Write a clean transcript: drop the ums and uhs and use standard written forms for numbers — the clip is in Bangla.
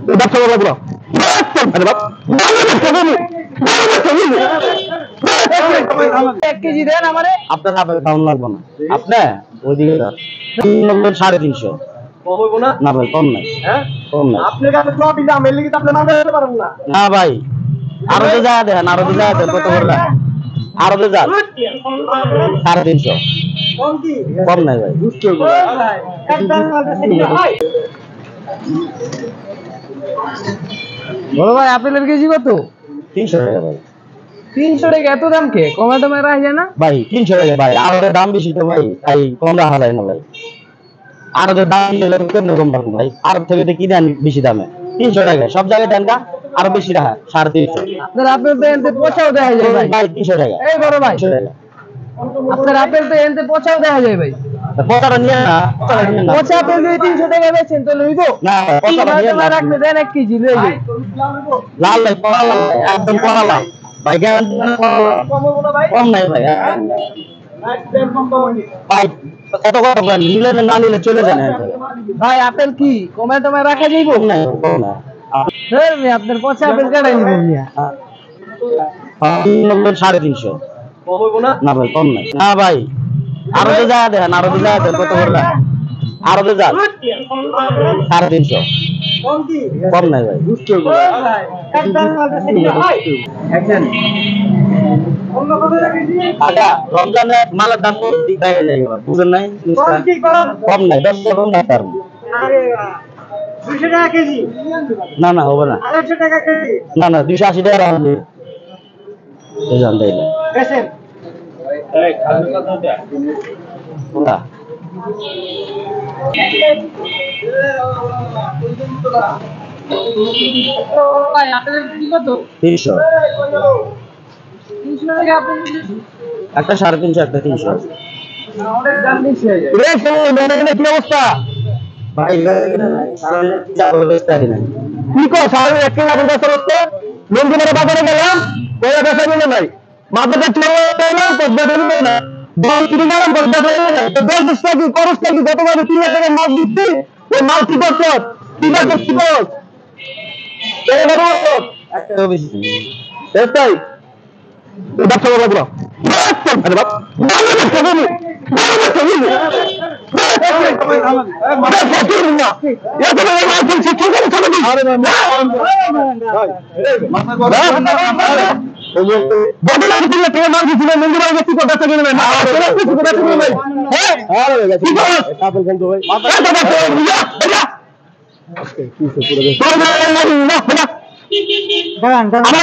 ব্যবসা করবো পুরো আরে বাপ 1 কেজি দেন আমারে। আপনার আপেল খাওয়ানো লাগবে না আপনি ওইদিকে যান 350 না ভাই কম নাই কম নাই না ভাই আরো তো যায় দেখেন কত করে আরো তো যান 350 কম নাই ভাই বড় ভাই আপেলের কেজি কত? 300 টাকা ভাই 300 টাকা এত দাম কে? কমে টমে রাখা যায় না ভাই 300 টাকা ভাই আরো দাম বেশি তো ভাই তাই কম রাখা যায় না ভাই আরো দাম কেন কম রাখুন ভাই আর থেকে তো কিনে আনি বেশি দামে 300 টাকা সব জায়গায় দেন আরো বেশি রাখা 350 আপনার আপেল তো এনতে পচাও দেখা যায় ভাই। ভাই 300 টাকা এই বড় ভাই 300 টাকা আপনার আপেল তো এনতে পচাও দেখা যায় ভাই। পচাটা নিয়ে না পচা আপেল যদি 300 টাকা বেচেন তো লইবো না পচাটা নিয়ে না রাখলে দেন 1 কেজি লই যাই। লাল ভাই পড়া লাল একদম পড়া লাল ভাই কম নাই ভাই ভাই কত কত ভাই নিলে না নিলে চলে যান ভাই আপেল কি কমে টমে রাখা যাইবো? কম নাই কম না স্যার আমি আপনার পচা আপেল কাটাই নিব মিয়া। 350 না ভাই কম নাই না ভাই আরো তো যায় দেখেন কত করে আরো তো যান 350 কম নাই ভাই আচ্ছা রমজানের মালের দাম দেখা যায় বুঝেন নাই কম নাই 10 টাকা কম নাই তার না না হবে না না না 280 টাকা রাখুন এই জান দেইলে না ভাই আপেলের কেজি কত? 300 300 টাকা আপেল একটা 350 একটা 300 অনেক দাম বেশি হয়ে যায়। রে কোন কি অবস্থা ভাই সারা যাবে ব্যস্ত আছে না কি কো সারা একটা লাখ টাকা করতে মন্দিরের বাজারে গেলাম ওই ব্যবসা নিলে নাই মাথাটা চলে না পদ্মা দিলে না দল কিনে গেলাম পদ্মা দিলে না তো দল দস্তা কি করস্তা কি গতবারে 3 লাখ টাকা মাল দিচ্ছি ওই মাল কি করছ কি করছ কি করছ এই বড় একটা বেশি তাই ব্যবসা করবো পুরো আরে বাপ দাঁড়ান দাঁড়ান